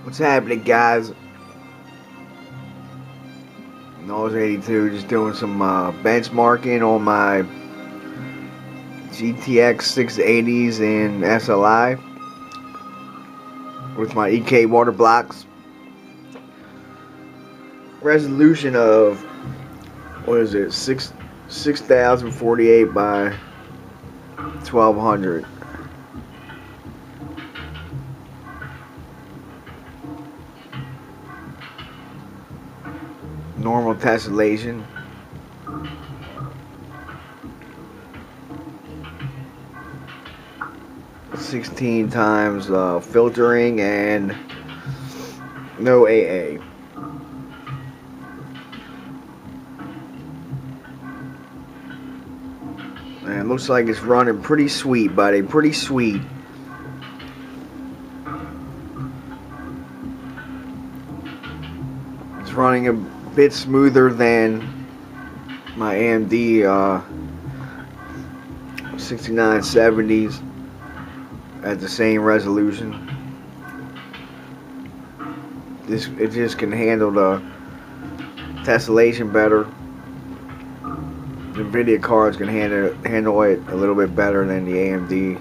What's happening, guys? Nose 82, just doing some benchmarking on my GTX 680s in SLI with my EK water blocks. Resolution of, what is it, 6048 by 1200. Normal tessellation. $16 times filtering and no AA. And it looks like it's running pretty sweet, buddy. Pretty sweet. It's running a bit smoother than my AMD 6970s at the same resolution. It just can handle the tessellation better. Nvidia cards can handle it a little bit better than the AMD.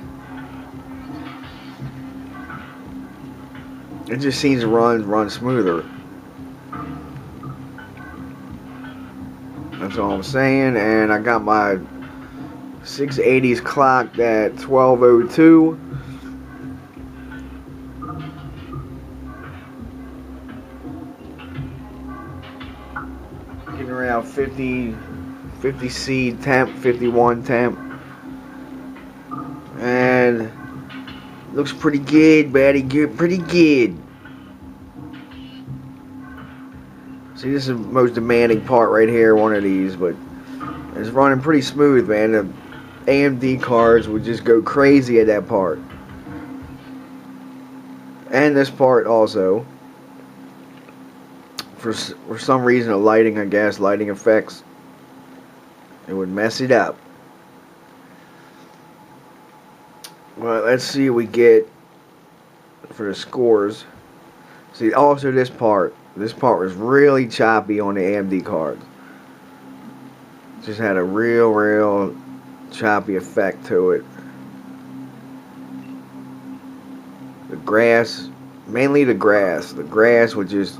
It just seems to run smoother. That's all I'm saying. And I got my 680s clocked at 1202. Getting around 50 C temp, 51 temp. And looks pretty good, buddy. Pretty good. See, this is the most demanding part right here, one of these, but it's running pretty smooth, man. The AMD cards would just go crazy at that part. And this part also. For some reason, the lighting, I guess, lighting effects, it would mess it up. Well, let's see what we get for the scores. See, also this part was really choppy on the AMD cards. Just had a real choppy effect to it. The grass, mainly the grass would just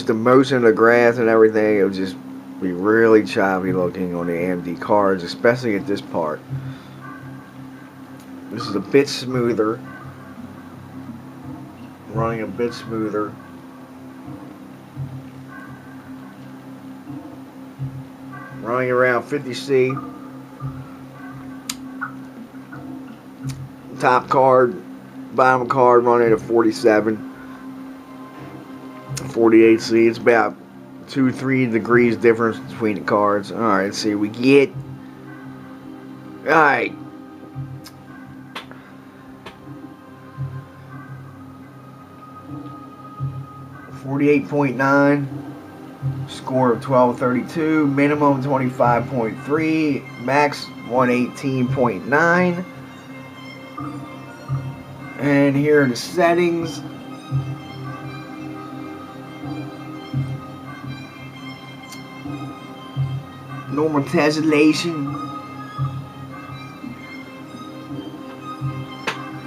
the motion of the grass and everything, it would just be really choppy looking on the AMD cards, especially at this part. This is a bit smoother, running a bit smoother. Running around 50C. Top card, bottom card running at 47. 48C. It's about 2-3 degrees difference between the cards. Alright, let's see what we get. Alright. .9, score of 1232, minimum 25.3, max 118.9. And here are the settings. Normal tessellation.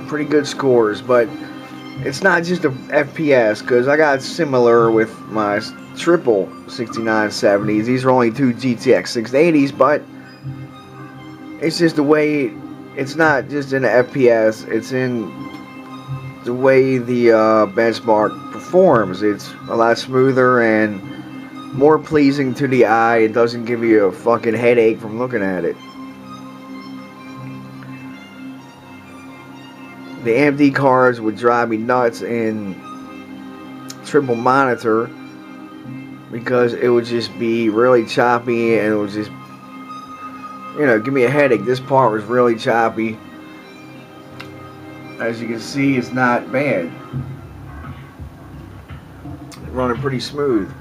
Pretty good scores, but it's not just a FPS, because I got similar with my triple 6970s. These are only two GTX 680s, but it's just the way, it's not just in the FPS, it's in the way the benchmark performs. It's a lot smoother and more pleasing to the eye. It doesn't give you a fucking headache from looking at it. The AMD cards would drive me nuts in triple monitor because it would just be really choppy and it would just, you know, give me a headache. This part was really choppy. As you can see, it's not bad. Running pretty smooth.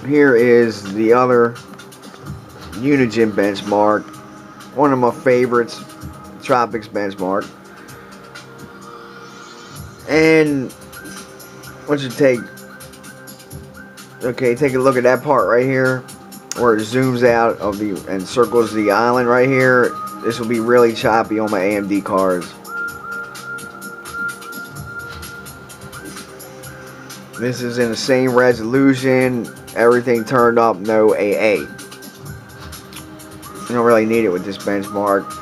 Here is the other Unigen benchmark, one of my favorites. Tropics benchmark. And once you take a look at that part right here where it zooms out of the and circles the island right here. This will be really choppy on my AMD cards. This is in the same resolution, everything turned up, no AA. You don't really need it with this benchmark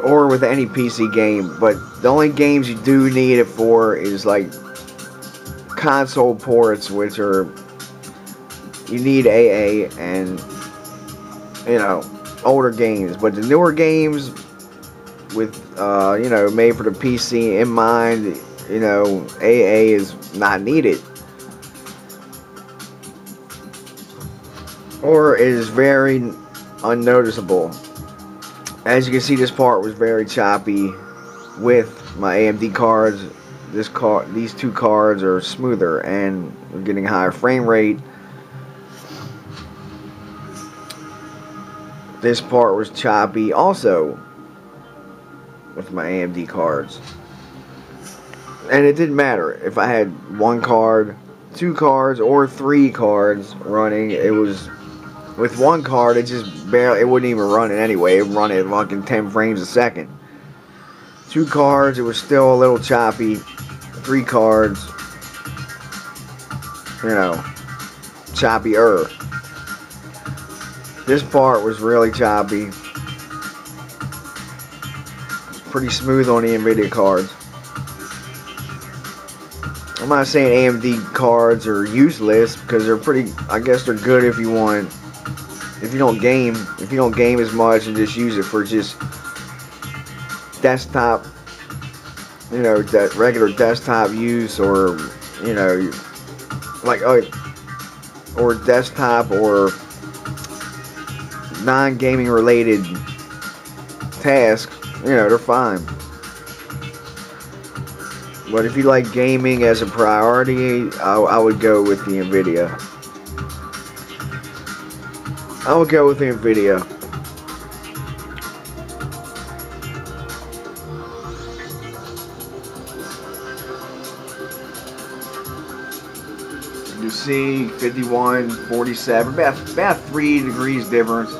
or with any PC game, but the only games you do need it for is like console ports, which are, you need AA, and you know, older games. But the newer games with you know, made for the PC in mind, you know, AA is not needed, or it is very unnoticeable. As you can see, this part was very choppy with my AMD cards. These two cards are smoother and we're getting higher frame rate. This part was choppy also with my AMD cards. And it didn't matter if I had one card, two cards, or three cards running. It was, with one card, it just barely, it wouldn't even run it anyway. It would run at fucking 10 frames a second. Two cards, it was still a little choppy. Three cards, you know, choppier. This part was really choppy. It's pretty smooth on the Nvidia cards. I'm not saying AMD cards are useless, because they're pretty, I guess they're good if you want, if you don't game as much and just use it for just desktop, you know, that regular desktop use, or, you know, like, or desktop or non-gaming related tasks, you know, they're fine. But if you like gaming as a priority, I would go with the Nvidia. I would go with the Nvidia. You see 51, 47, about 3 degrees difference.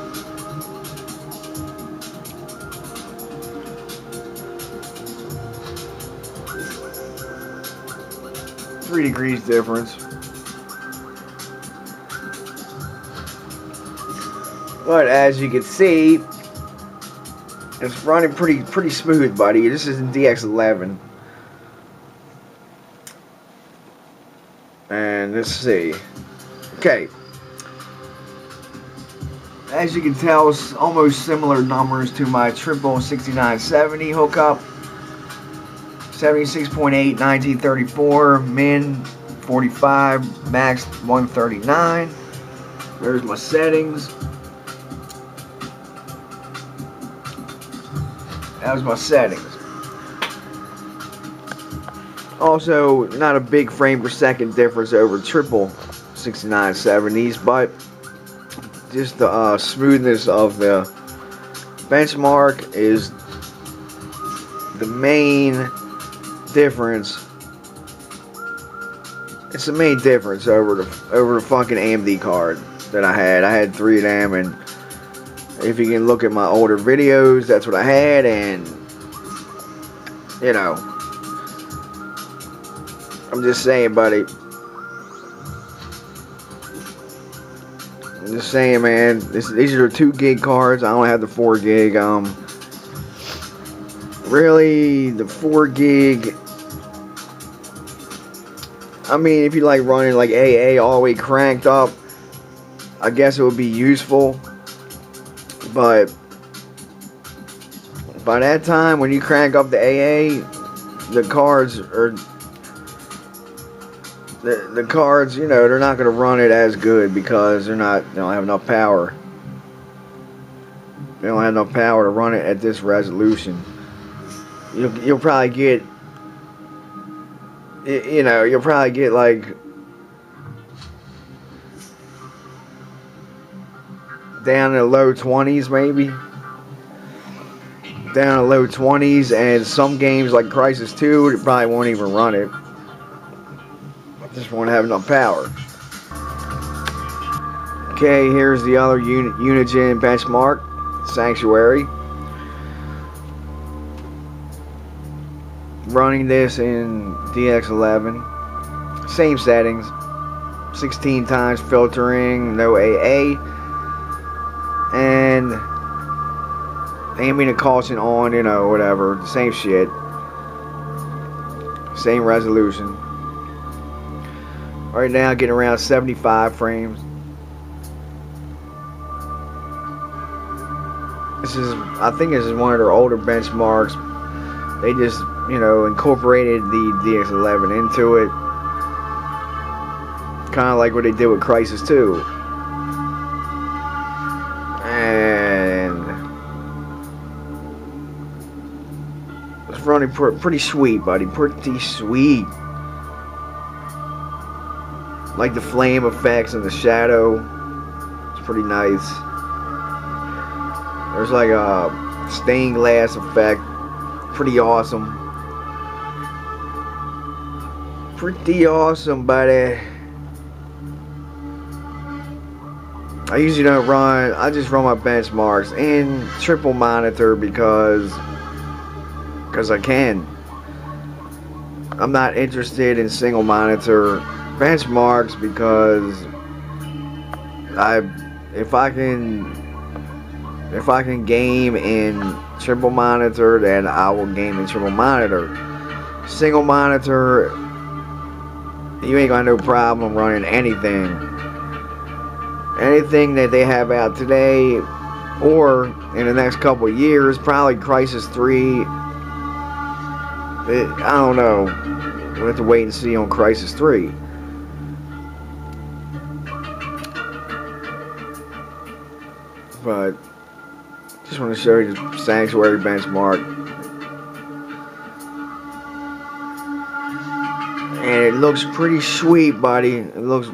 Degrees difference. But as you can see, it's running pretty smooth, buddy. This is in DX11. And let's see. Okay. As you can tell, it's almost similar numbers to my triple 6970 hookup. 76.8, 1934, min 45, max 139. There's my settings. That was my settings. Also, not a big frame per second difference over triple 6970s, but just the smoothness of the benchmark is the main difference. It's the main difference over the fucking AMD card that I had. I had 3 of them, and if you can look at my older videos, that's what I had. And you know, I'm just saying, buddy. I'm just saying, man. These are 2 gig cards. I only have the 4 gig. Really, the 4 gig. I mean, if you like running like AA all the way cranked up, I guess it would be useful. But by that time, when you crank up the AA, the cards are the cards, you know, they're not going to run it as good because they don't have enough power. They don't have enough power to run it at this resolution. You'll probably get, you know, you'll probably get like down in the low 20s maybe. down to low 20s, and some games like Crisis 2 it probably won't even run it. Just won't have enough power. Okay, here's the other Unigen benchmark, Sanctuary. Running this in DX11. Same settings. 16 times filtering, no AA. And ambient caution on, you know, whatever. Same shit. Same resolution. Right now, getting around 75 frames. I think this is one of their older benchmarks. They just, you know, incorporated the DX11 into it. Kind of like what they did with Crisis 2. And it's running pretty sweet, buddy. Pretty sweet. Like the flame effects and the shadow. It's pretty nice. There's like a stained glass effect. Pretty awesome. Pretty awesome, buddy. I usually don't run, I just run my benchmarks in triple monitor because I can. I'm not interested in single monitor benchmarks because if I can game in triple monitor, then I will game in triple monitor. Single monitor, you ain't got no problem running anything. Anything that they have out today or in the next couple of years, probably Crisis 3. I don't know. We'll have to wait and see on Crisis 3. But just want to show you the Sanctuary benchmark. And it looks pretty sweet, buddy. It looks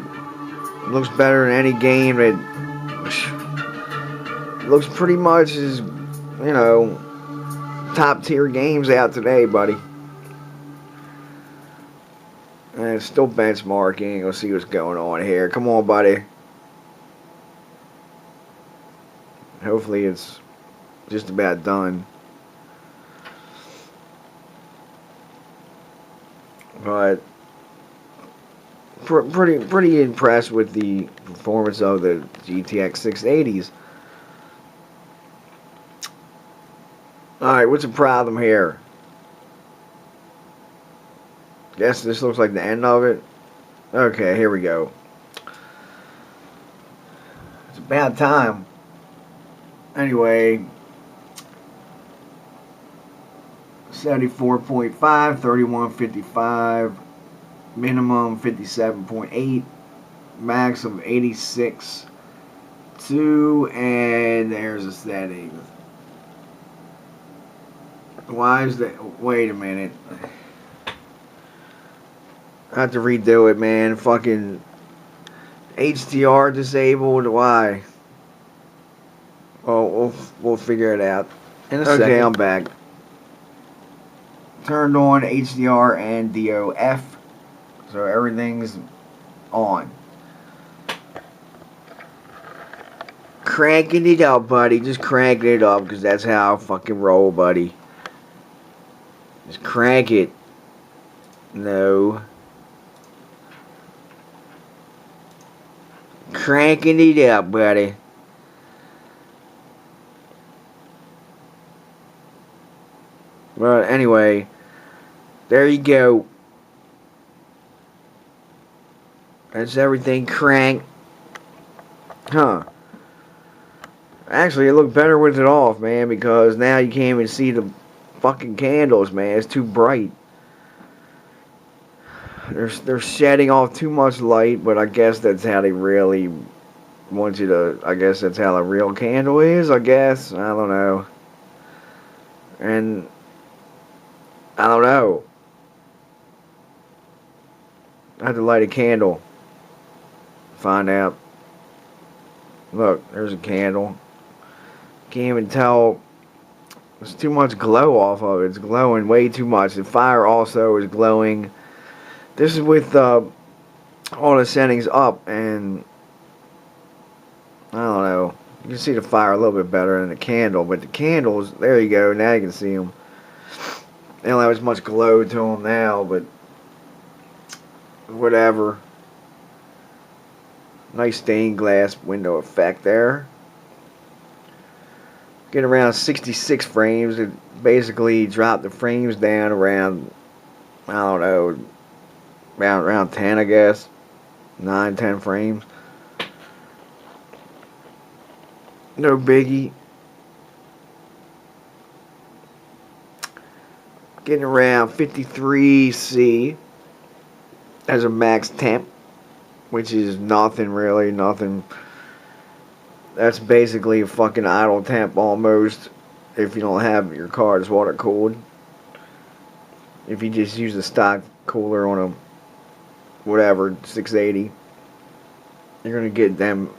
better than any game that looks pretty much as, you know, top tier games out today, buddy. And it's still benchmarking. Let's see what's going on here. Come on, buddy. Hopefully it's just about done. But pretty impressed with the performance of the GTX 680s. Alright, what's the problem here? Guess this looks like the end of it. Okay, here we go. It's about time. Anyway, 74.5, 3155, minimum 57.8, max of 86.2, and there's the settings. Why is that? Wait a minute. I have to redo it, man. Fucking HDR disabled. Why? Oh, we'll figure it out in a second. Okay, I'm back. Turned on HDR and DOF, so everything's on. Cranking it up, buddy. Just cranking it up, because that's how I fucking roll, buddy. Just crank it. No. Cranking it up, buddy. Well, anyway, there you go. That's everything cranked. Huh. Actually, it looked better with it off, man, because now you can't even see the fucking candles, man. It's too bright. They're shedding off too much light, but I guess that's how they really want you to... I guess that's how a real candle is, I guess. I don't know. And... I don't know. I have to light a candle. Find out. Look, there's a candle. Can't even tell There's too much glow off of it. It's glowing way too much. The fire also is glowing. This is with all the settings up, and I don't know. You can see the fire a little bit better than the candle, but the candles, there you go. Now you can see them. They don't have as much glow to them now, but whatever. Nice stained glass window effect there. Get around 66 frames. It basically dropped the frames down around, I don't know, around 10, I guess. 9, 10 frames. No biggie. Getting around 53C as a max temp, which is nothing really, nothing. That's basically a fucking idle temp almost if you don't have your car's water cooled. If you just use the stock cooler on a whatever 680, you're gonna get them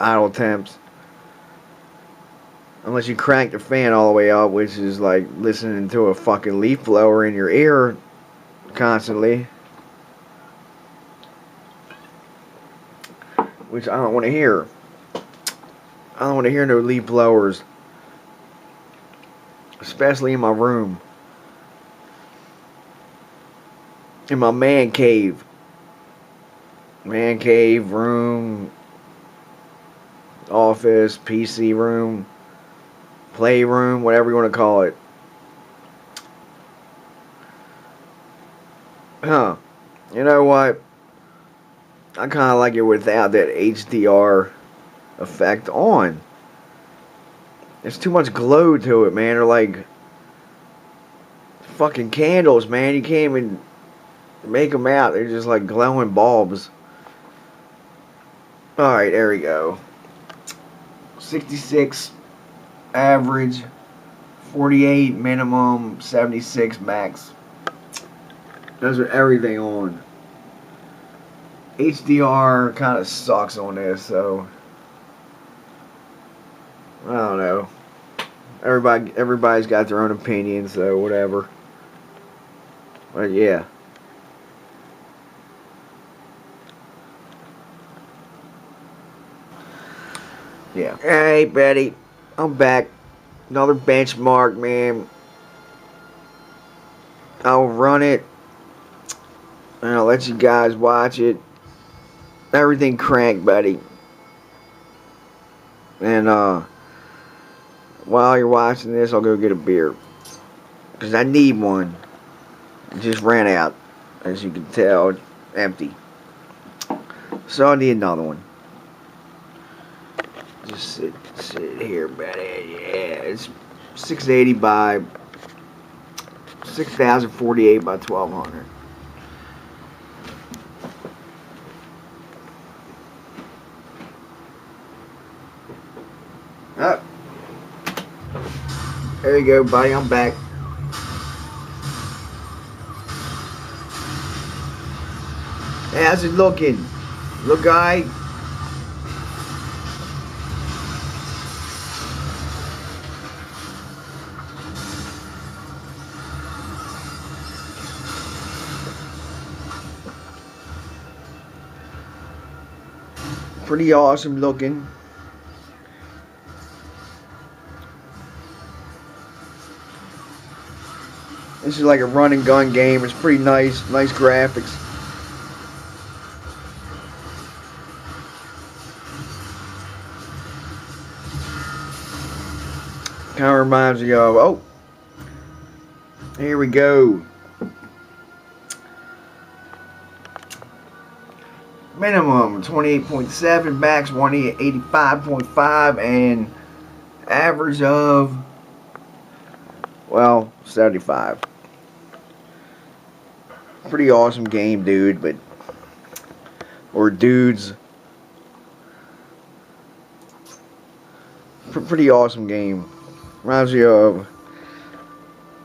idle temps. Unless you crank the fan all the way up, which is like listening to a fucking leaf blower in your ear constantly. Which I don't want to hear. I don't want to hear no leaf blowers. Especially in my room. In my man cave. Man cave, room, office, PC room, playroom, whatever you want to call it. Huh. You know what? I kind of like it without that HDR effect on. There's too much glow to it, man. They're like fucking candles, man. You can't even make them out. They're just like glowing bulbs. Alright, there we go. 66 average, 48 minimum, 76 max. Those are everything on. HDR kind of sucks on this, so I don't know. Everybody's got their own opinion, so whatever. But yeah. Yeah. Hey, Betty. I'm back. Another benchmark, man. I'll run it. And I'll let you guys watch it. Everything cranked, buddy. And while you're watching this, I'll go get a beer. Because I need one. It just ran out. As you can tell, it's empty. So I need another one. Just sit here, buddy. Yeah, it's 680 by 6048 by 1200. Oh. There you go, buddy. I'm back. Hey, how's it looking? Look, guy. Pretty awesome looking. This is like a run and gun game. It's pretty nice. Nice graphics. Kind of reminds me of, oh, here we go. Minimum 28.7, max 185.5, and average of, well, 75. Pretty awesome game, dude, but, or dudes. Pretty awesome game. Reminds me of,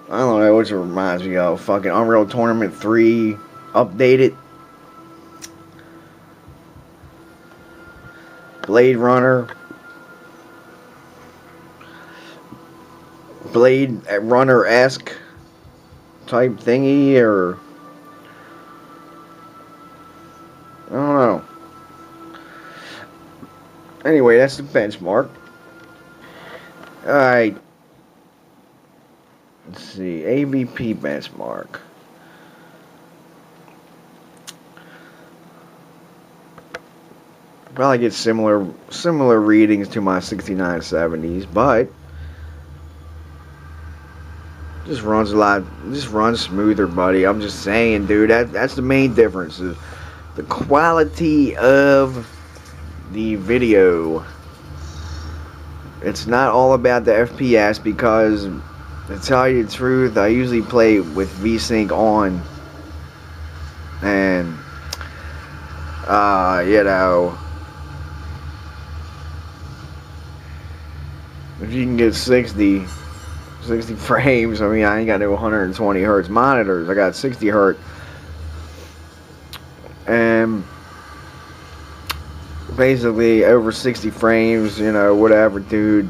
I don't know what it reminds me of. Fucking Unreal Tournament 3 updated. Blade Runner. Blade Runner-esque type thingy, or I don't know. Anyway, that's the benchmark. Alright, let's see, AVP benchmark. Probably get similar readings to my 6970s, but just runs smoother, buddy. I'm just saying, dude. That's the main difference. Is the quality of the video. It's not all about the FPS because, to tell you the truth, I usually play with VSync on, and you know, if you can get 60 frames, I mean, I ain't got no 120 hertz monitors. I got 60 hertz, and basically over 60 frames, you know, whatever, dude.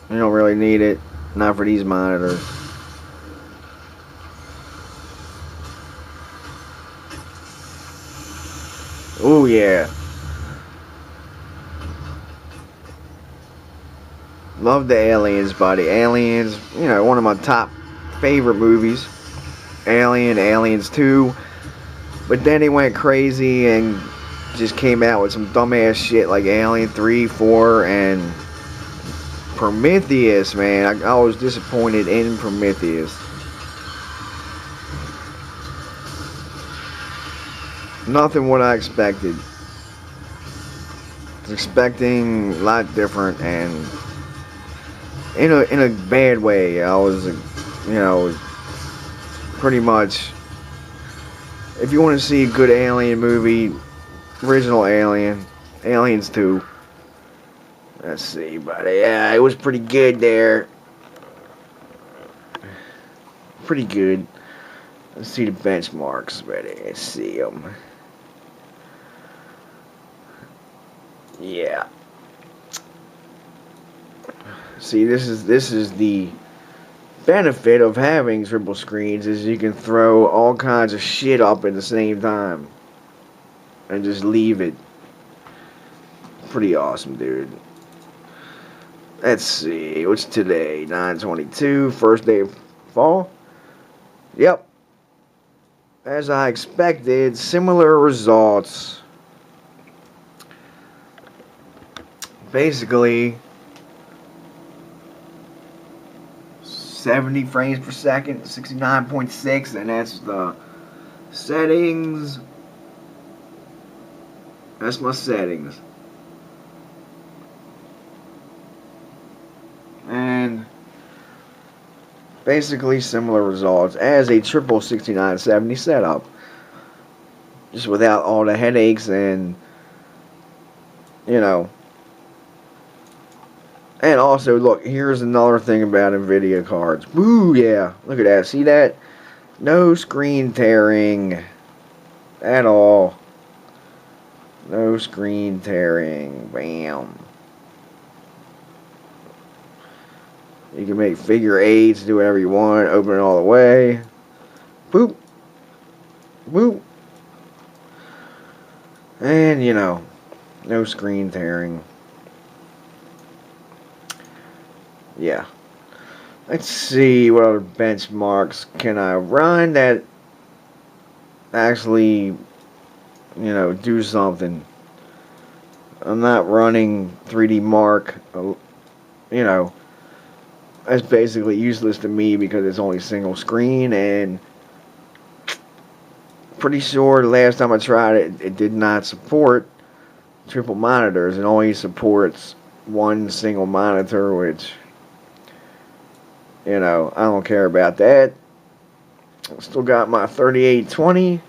You don't really need it. Not for these monitors. Oh yeah. Love the Aliens, buddy. Aliens, you know, one of my top favorite movies. Aliens 2. But then he went crazy and just came out with some dumbass shit like Alien 3, 4, and Prometheus, man. I was disappointed in Prometheus. Nothing what I expected. I was expecting a lot different, and in a bad way. I was, you know, pretty much. If you want to see a good Alien movie, original Alien, Aliens 2. Let's see, buddy. Yeah, it was pretty good there. Pretty good. Let's see the benchmarks, buddy. Let's see them. Yeah. See, this is the benefit of having triple screens is you can throw all kinds of shit up at the same time and just leave it. Pretty awesome, dude. Let's see, what's today? 9/22, first day of fall. Yep, as I expected, similar results. Basically 70 frames per second, 69.6, and that's the settings. That's my settings. And basically similar results as a triple 6970 setup. Just without all the headaches and, you know. And also, look, here's another thing about Nvidia cards. Woo, yeah. Look at that. See that? No screen tearing at all. No screen tearing. Bam. You can make figure eights, do whatever you want, open it all the way. Boop. Boop. And, you know, no screen tearing. Yeah. Let's see what other benchmarks can I run that actually, you know, do something. I'm not running 3D Mark, you know. That's basically useless to me because it's only single screen, and pretty sure the last time I tried it, it did not support triple monitors. It only supports one single monitor, which, you know, I don't care about that. Still got my 3820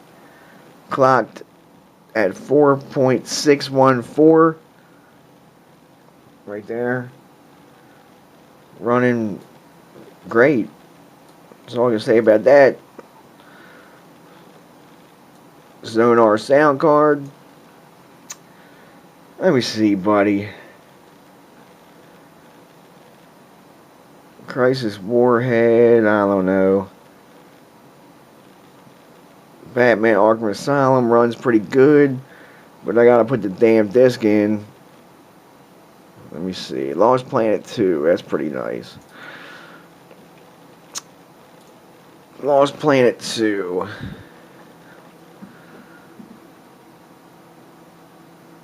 clocked at 4.614 right there. Running great. That's all I can say about that. Sonar sound card. Let me see, buddy. Crisis Warhead, I don't know. Batman Arkham Asylum runs pretty good, but I gotta put the damn disc in. Let me see. Lost Planet 2, that's pretty nice. Lost Planet 2.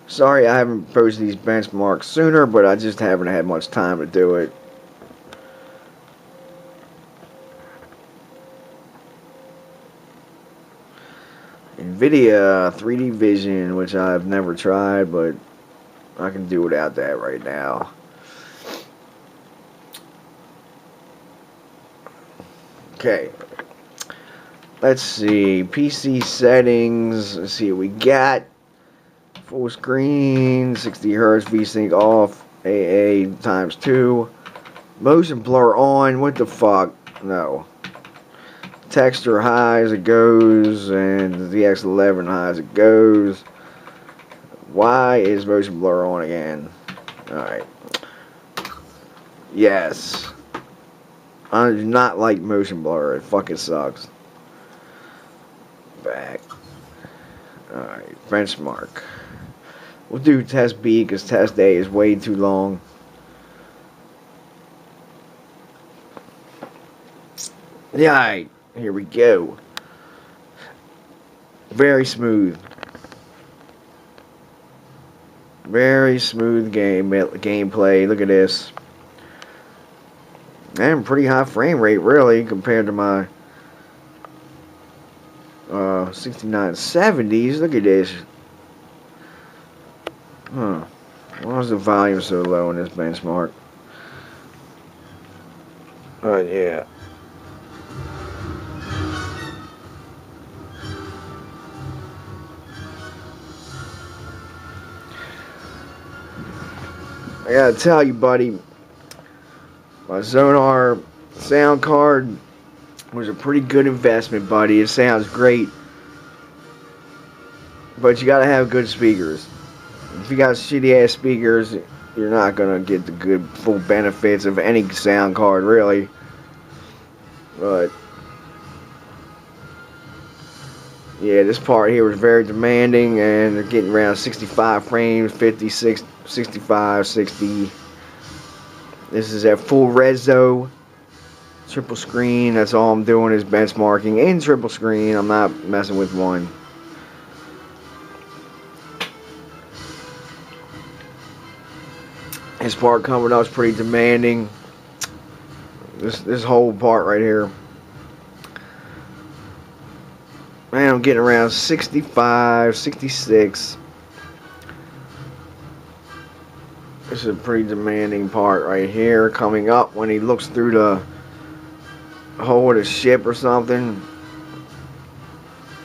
Sorry I haven't posted these benchmarks sooner, but I just haven't had much time to do it. Nvidia 3D Vision, which I've never tried, but I can do without that right now. Okay. Let's see. PC settings. Let's see what we got. Full screen, 60 Hz, VSync off, AA times 2. Motion blur on. What the fuck? No. Texture high as it goes, and the X11 high as it goes. Why is motion blur on again? Alright. Yes. I do not like motion blur. It fucking sucks. Back. Alright. Benchmark. We'll do test B because test A is way too long. Yeah, alright. Here we go. Very smooth. Very smooth gameplay. Look at this. And pretty high frame rate, really, compared to my 6970s. Look at this. Huh. Why is the volume so low in this benchmark? Yeah. I gotta tell you, buddy, my Sonar sound card was a pretty good investment, buddy. It sounds great, but you gotta have good speakers. If you got shitty ass speakers, you're not gonna get the good full benefits of any sound card, really. But yeah, this part here was very demanding, and they're getting around 65 frames, 56, 65, 60. This is at full reso, triple screen. That's all I'm doing is benchmarking in triple screen. I'm not messing with one. This part coming up is pretty demanding. This whole part right here. Man, I'm getting around 65, 66. This is a pretty demanding part right here. Coming up when he looks through the hull of the ship or something.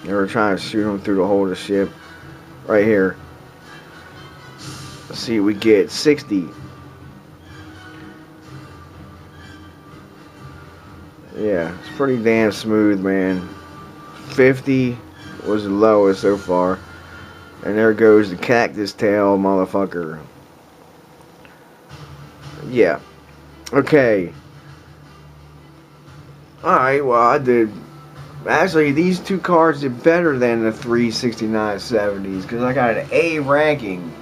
They were trying to shoot him through the hull of the ship. Right here. Let's see what we get. 60. Yeah, it's pretty damn smooth, man. 50 was the lowest so far. And there goes the cactus tail motherfucker. Yeah. Okay. Alright, well, I did. Actually, these two cards did better than the 36970s because I got an A ranking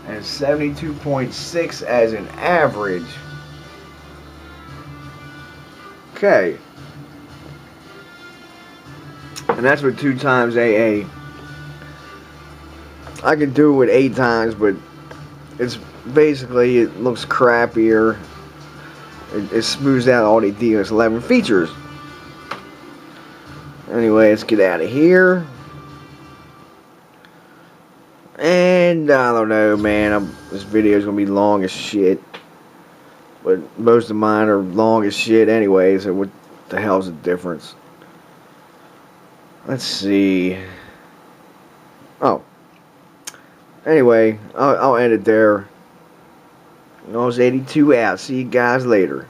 and 72.6 as an average. Okay. And that's with 2 times AA. I could do it with 8 times, but it's basically, it looks crappier. It smooths out all the DS11 features. Anyway, let's get out of here. And I don't know, man. This video is gonna be long as shit. But most of mine are long as shit anyway, so what the hell's the difference? Let's see. Oh. Anyway, I'll end it there. Nose 82 out. See you guys later.